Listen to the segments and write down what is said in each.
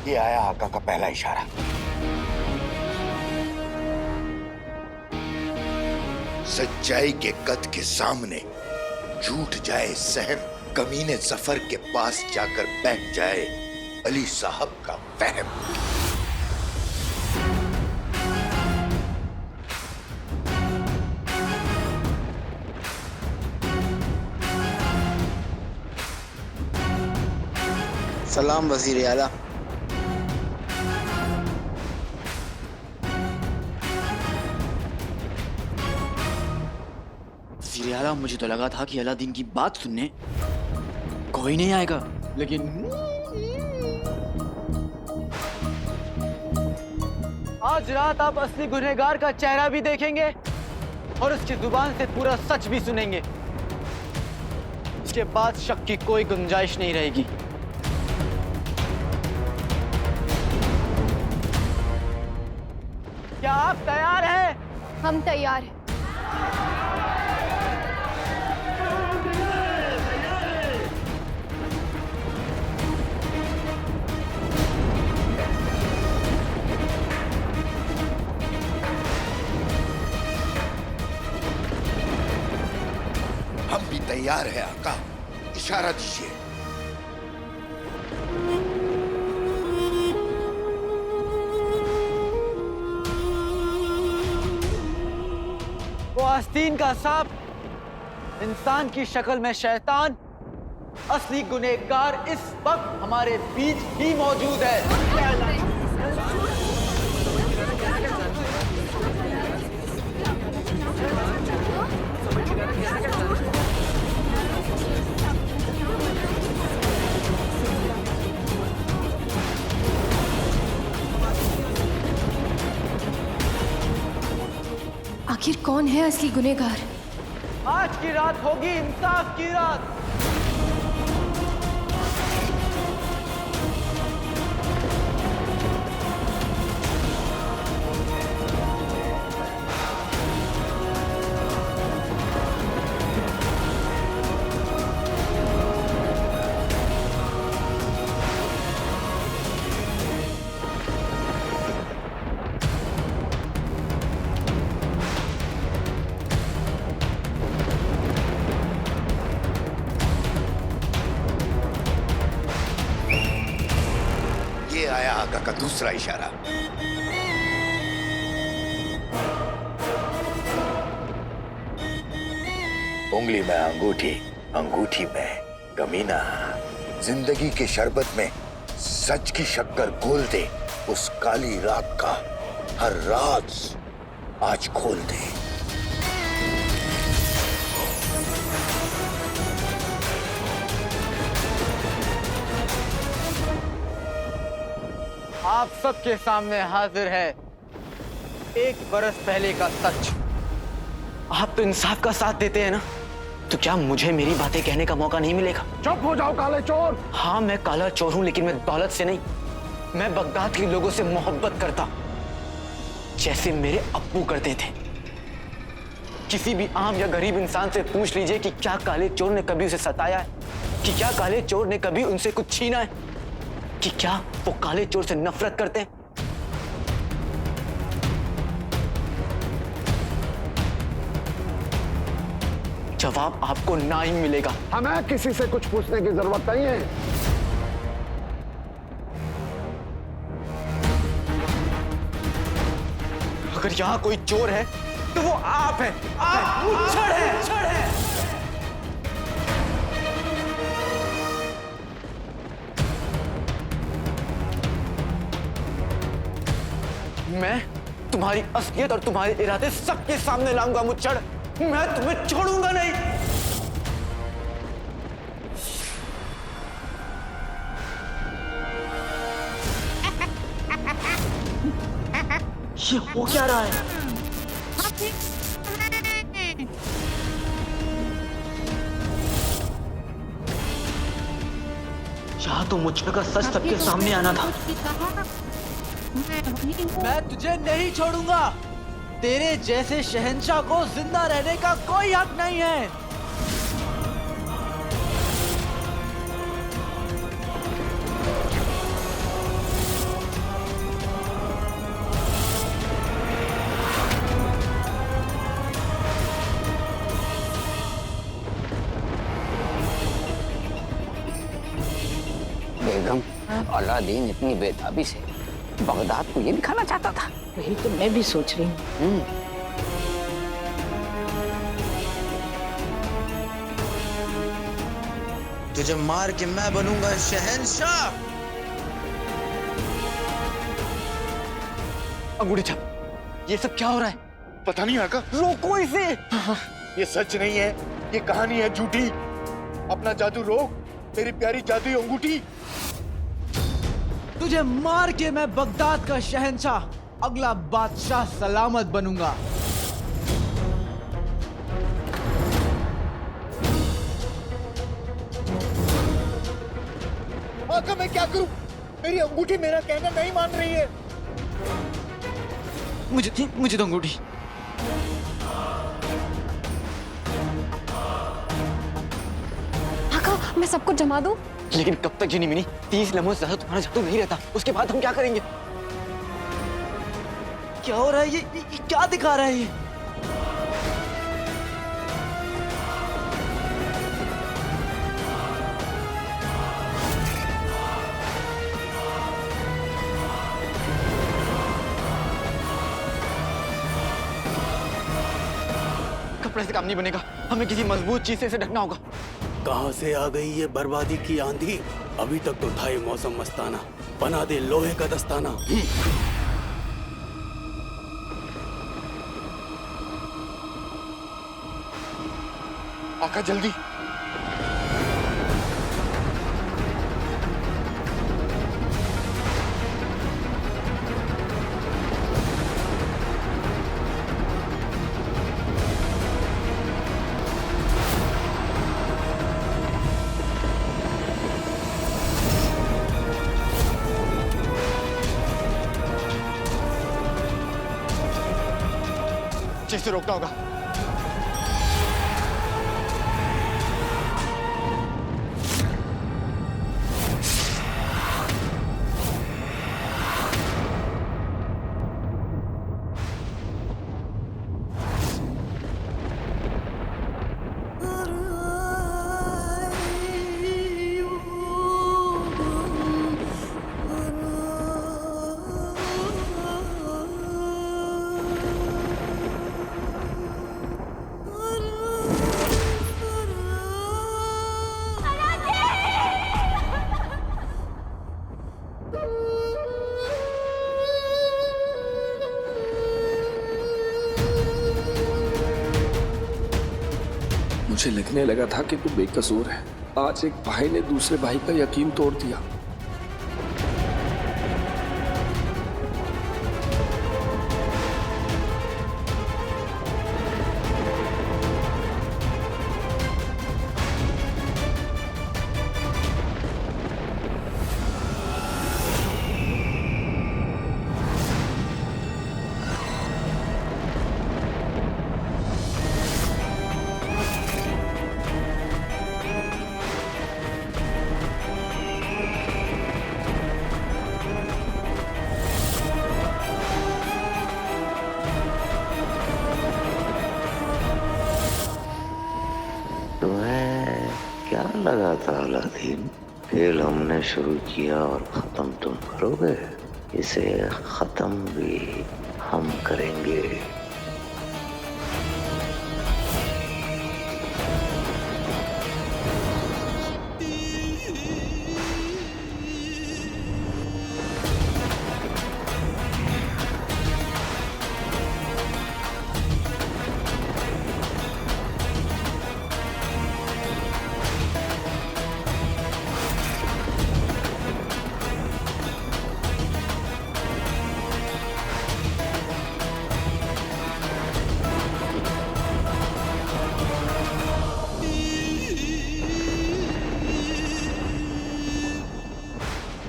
ये आया आका का पहला इशारा। सच्चाई के कद के सामने झूठ जाए सहम, कमीने जफर के पास जाकर बैठ जाए अली साहब का फहम। सलाम वजीर आला। वजीर आला, मुझे तो लगा था कि अलादीन की बात सुनने कोई नहीं आएगा, लेकिन आज रात आप असली गुनहगार का चेहरा भी देखेंगे और उसकी जुबान से पूरा सच भी सुनेंगे। इसके बाद शक की कोई गुंजाइश नहीं रहेगी। क्या आप तैयार हैं? हम तैयार हैं। हम भी तैयार हैं आका, इशारा दीजिए। वो आस्तीन का सांप, इंसान की शक्ल में शैतान, असली गुनहगार इस वक्त हमारे बीच ही मौजूद है। आखिर कौन है असली गुनहगार? आज की रात होगी इंसाफ की रात। ये आया आका का दूसरा इशारा। उंगली में अंगूठी, अंगूठी में कमीना। जिंदगी के शरबत में सच की शक्कर घोल दे, उस काली रात का हर राज आज खोल दे। आप सबके सामने हाजिर है 1 बरस पहले का सच। आप तो इंसाफ का साथ देते हैं ना, तो क्या मुझे मेरी बातें कहने का मौका नहीं मिलेगा? चुप हो जाओ काले चोर। हाँ, मैं काला चोर हूं, लेकिन मैं दौलत से नहीं, मैं बगदाद के लोगों से मोहब्बत करता, जैसे मेरे अब्बू करते थे। किसी भी आम या गरीब इंसान से पूछ लीजिए कि क्या काले चोर ने कभी उसे सताया है, कि क्या काले चोर ने कभी उनसे कुछ छीना है, कि क्या वो काले चोर से नफरत करते हैं। जवाब आपको ना ही मिलेगा। हमें किसी से कुछ पूछने की जरूरत नहीं है। अगर यहां कोई चोर है तो वो आप हैं। आप मुच्छड़ हैं। मैं तुम्हारी असलियत और तुम्हारे इरादे सबके सामने लाऊंगा मुच्छड़। मैं तुम्हें छोड़ूंगा नहीं। ये हो क्या रहा है? यहाँ तो मुझे का सच सबके सामने आना था। मैं तुझे नहीं छोड़ूंगा। तेरे जैसे शहंशाह को जिंदा रहने का कोई हक नहीं है। अलादीन इतनी बेताबी से बगदाद को ये दिखाना चाहता था। वही तो मैं भी सोच रही हूँ। तुझे मार के मैं बनूंगा शहंशाह। अंगूठी छाप, ये सब क्या हो रहा है? पता नहीं आका। रोको इसे। ये सच नहीं है, ये कहानी है झूठी। अपना जादू रोक, मेरी प्यारी जादुई अंगूठी। तुझे मार के मैं बगदाद का शहंशाह, अगला बादशाह सलामत बनूंगा। आका मैं क्या करूं? मेरी अंगूठी मेरा कहना नहीं मान रही है। मुझे तो अंगूठी। आका मैं सबको जमा दूं? लेकिन कब तक जिनी मिनी? 30 लम्हों से ज्यादा तुम्हारा जादू नहीं रहता। उसके बाद हम क्या करेंगे? क्या हो रहा है ये क्या दिखा रहा है ये? कपड़े से काम नहीं बनेगा, हमें किसी मजबूत चीज से इसे ढकना होगा। कहां से आ गई ये बर्बादी की आंधी? अभी तक तो था ये मौसम मस्ताना, बना दे लोहे का दस्ताना। आका जल्दी। चीज से रोकना होगा। मुझे लगने लगा था कि तू बेकसूर है। आज एक भाई ने दूसरे भाई का यकीन तोड़ दिया। क्या लगा था अलादीन? खेल हमने शुरू किया और खत्म तुम करोगे। इसे खत्म भी हम करेंगे।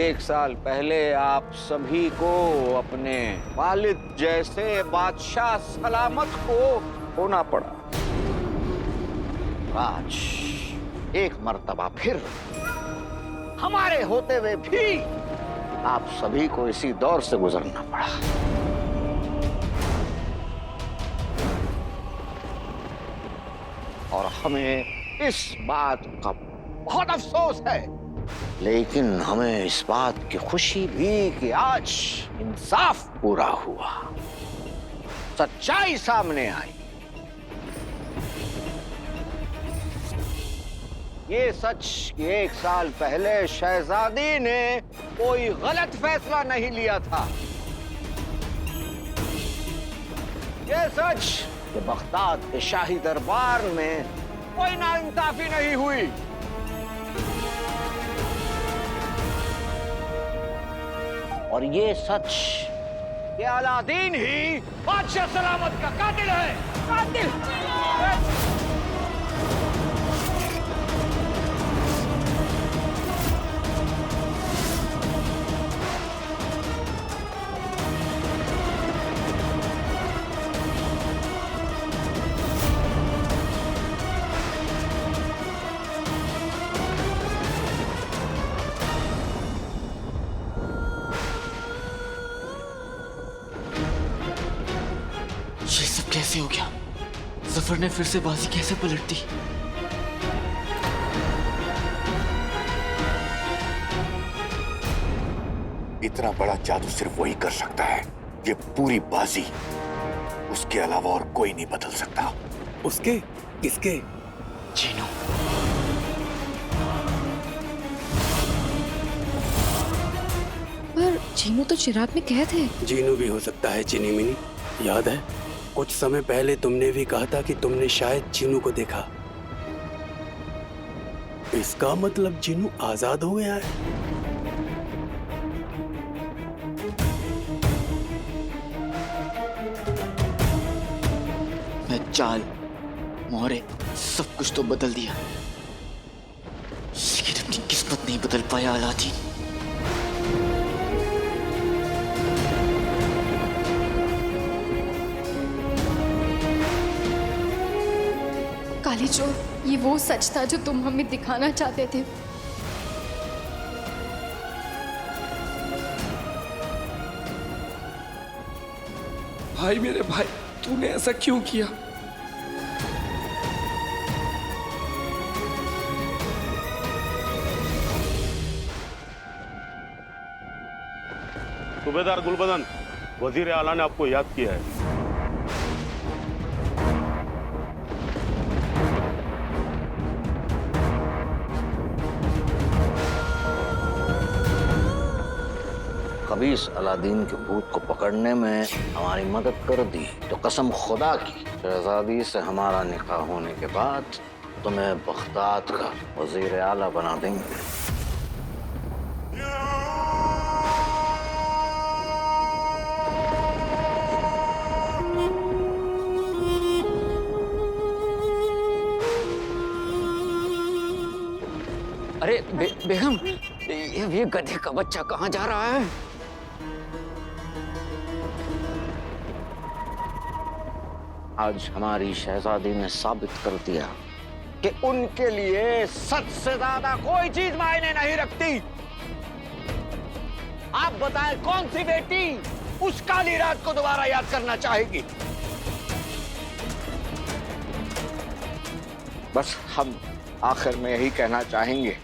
एक साल पहले आप सभी को अपने वालिद जैसे बादशाह सलामत को होना पड़ा। आज एक मर्तबा फिर हमारे होते हुए भी आप सभी को इसी दौर से गुजरना पड़ा। और हमें इस बात का बहुत अफसोस है लेकिन हमें इस बात की खुशी भी कि आज इंसाफ पूरा हुआ, सच्चाई सामने आई। ये सच कि 1 साल पहले शहजादी ने कोई गलत फैसला नहीं लिया था। ये सच कि बगदाद के शाही दरबार में कोई नाइंसाफी नहीं हुई। और ये सच कि अलादीन ही बादशाह सलामत का कातिल है। कातिल! ये सब कैसे हो गया? जफर ने फिर से बाजी कैसे पलट दी? इतना बड़ा जादू सिर्फ वही कर सकता है। ये पूरी बाजी उसके अलावा और कोई नहीं बदल सकता। उसके? किसके? जीनू। पर जीनू तो चिराग में कैद है। जीनू भी हो सकता है चिनी मिनी। याद है कुछ समय पहले तुमने भी कहा था कि तुमने शायद जीनू को देखा। इसका मतलब जीनू आजाद हो गया है। मैं चाल मोहरे सब कुछ तो बदल दिया, लेकिन अपनी किस्मत नहीं बदल पाया अलादीन। काली चोर, ये वो सच था जो तुम हमें दिखाना चाहते थे। भाई मेरे भाई, तूने ऐसा क्यों किया? सूबेदार गुलबदन, वजीर आला ने आपको याद किया है। खबीस अलादीन के भूत को पकड़ने में हमारी मदद कर दी तो कसम खुदा की शहजादी से हमारा निकाह होने के बाद तुम्हें बगदाद का वजीर आला बना देंगे। अरे बेगम, ये गधे का बच्चा कहाँ जा रहा है? आज हमारी शहजादी ने साबित कर दिया कि उनके लिए सच से ज्यादा कोई चीज मायने नहीं रखती। आप बताएं कौन सी बेटी उस काली रात को दोबारा याद करना चाहेगी? बस हम आखिर में यही कहना चाहेंगे,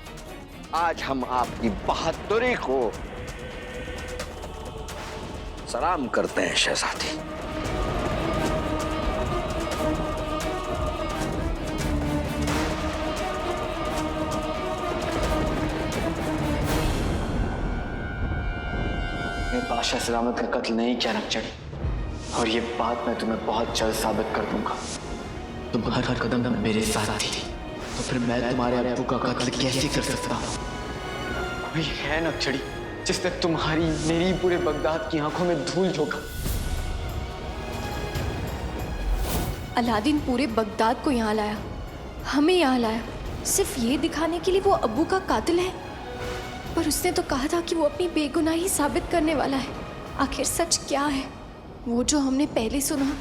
आज हम आपकी बहादुरी को सलाम करते हैं शहजादी। बादशाह सलामत का कत्ल नहीं किया नक्चड़ी, और ये बात मैं तुम्हें बहुत जल्द साबित कर दूंगा। तुम हर कदम मेरे साथ थी, तो फिर मैं तुम्हारे अब्बू का कत्ल कैसे कर सकता हूँ? कोई है नक्चड़ी जिसने तुम्हारी मेरी पूरे बगदाद की आंखों में धूल झोंका। अलादीन पूरे बगदाद को यहाँ लाया, हमें यहाँ लाया, सिर्फ ये दिखाने के लिए वो अब्बू का कातिल है। पर उसने तो कहा था कि वो अपनी बेगुनाही साबित करने वाला है। आखिर सच क्या है? वो जो हमने पहले सुना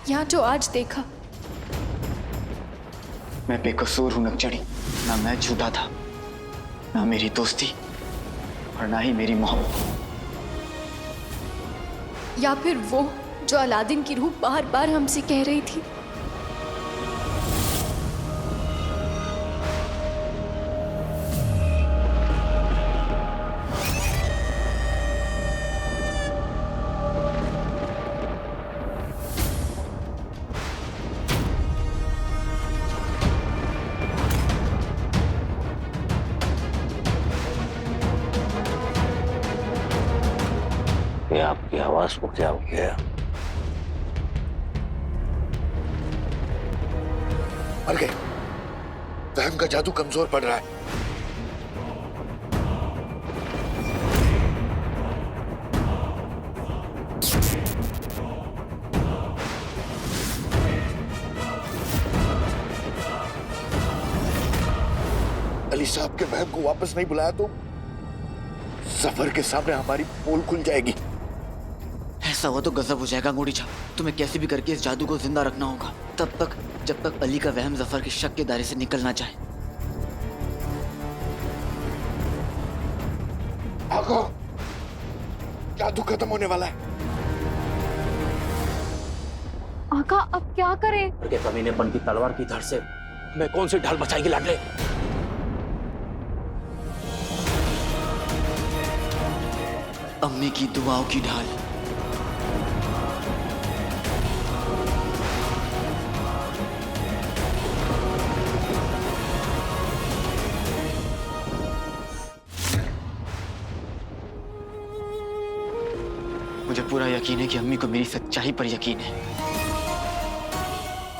या जो आज देखा? मैं बेकसूर हूं नक्चड़ी। ना मैं झूठा था, ना मेरी दोस्ती, और ना ही मेरी मोहब्बत। या फिर वो जो अलादीन की रूह बार बार हमसे कह रही थी। कि आपकी आवाज को क्या हो गया? मर गए। वहम का जादू कमजोर पड़ रहा है। अली साहब के वहम को वापस नहीं बुलाया तो सफर के सामने हमारी पोल खुल जाएगी। ऐसा हुआ तो गजब हो जाएगा अंगूठी छाप। तुम्हें कैसे भी करके इस जादू को जिंदा रखना होगा, तब तक जब तक अली का वहम जफर के शक के दायरे से निकल ना जाए। आगो, जादू खत्म होने वाला है। आका अब क्या करें? के कमीनेपन की तलवार की धार से मैं कौन सी ढाल बचाएगी लाडले? अम्मी की दुआओं की ढाल। मुझे पूरा यकीन है कि अम्मी को मेरी सच्चाई पर यकीन है,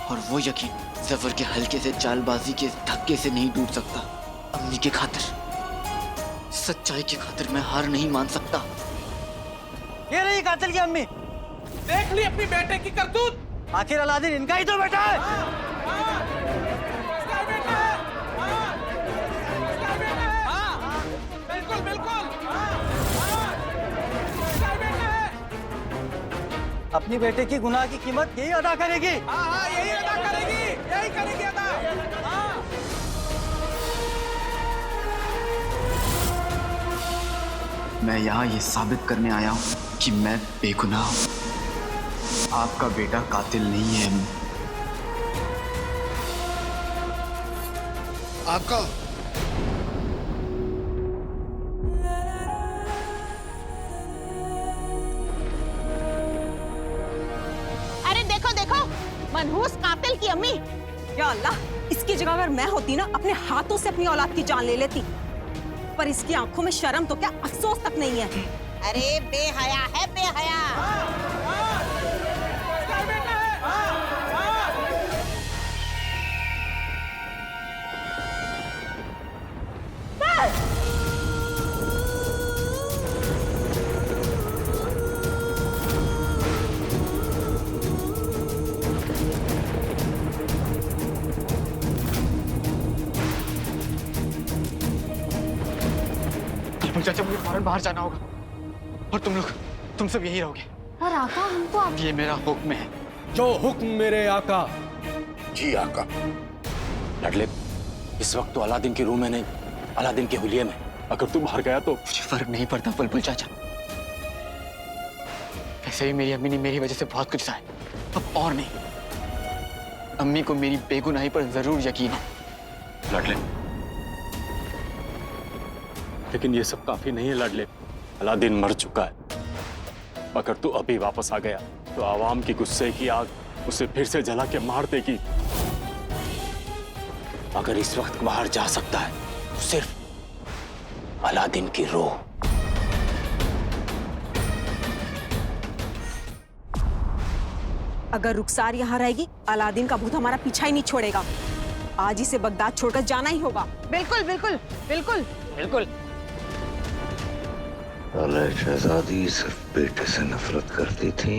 और वो यकीन जफर के हल्के से चालबाजी के धक्के से नहीं टूट सकता। अम्मी की खातिर, सच्चाई की खातिर मैं हार नहीं मान सकता। ये रही कातिल की अम्मी। देख ली अपनी बेटे की करतूत। आखिर अलादीन इनका ही तो बेटा है। बिल्कुल बिल्कुल। अपनी बेटे की गुनाह की कीमत यही अदा करेगी। यही अदा करेगी, यही करेगी अदा। मैं यहाँ ये साबित करने आया हूँ कि मैं बेगुनाह हूँ। आपका बेटा कातिल नहीं है। आका, अरे देखो देखो, मनहूस कातिल की अम्मी। या अल्लाह, इसकी जगह अगर मैं होती ना, अपने हाथों से अपनी औलाद की जान ले लेती। पर इसकी आंखों में शर्म तो क्या, अफसोस तक नहीं है। अरे बेहया है, बेहया। चाचा, मुझे फौरन बाहर जाना होगा, और तुम सब यही रहोगे। और आका, हमको ये मेरा हुक्म है। जो हुक्म मेरे आका। जी आका। लाडले, इस वक्त तो अलादीन के रूम में नहीं, अलादीन के हुलिये में। अगर तू बाहर गया तो मुझे फर्क नहीं पड़ता बुलबुल चाचा। वैसे भी मेरी अम्मी ने मेरी वजह से बहुत कुछ सहा है, अब और नहीं। अम्मी को मेरी बेगुनाही पर जरूर यकीन है। लाडले, लेकिन ये सब काफी नहीं है लाडले। अलादीन मर चुका है। अगर तू अभी वापस आ गया तो आवाम की गुस्से की आग उसे फिर से जला के मार देगी। अगर इस वक्त बाहर जा सकता है तो सिर्फ अलादीन की रूह। अगर रुखसार यहाँ रहेगी, अलादीन का भूत हमारा पीछा ही नहीं छोड़ेगा। आज इसे बगदाद छोड़कर जाना ही होगा। बिल्कुल बिल्कुल बिल्कुल बिल्कुल। पहले शहजादी सिर्फ बेटे से नफरत करती थी,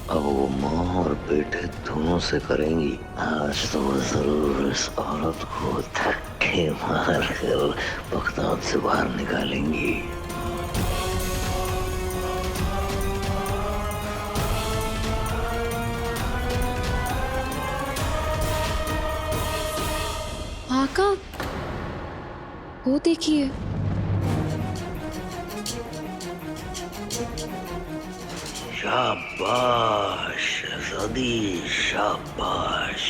अब वो माँ और बेटे दोनों से करेंगी। आज तो वो जरूर इस औरत को धक्के मार कर बगदाद से बाहर निकालेंगी। आका, वो देखिए। शाबाश शहजादी, शाबाश।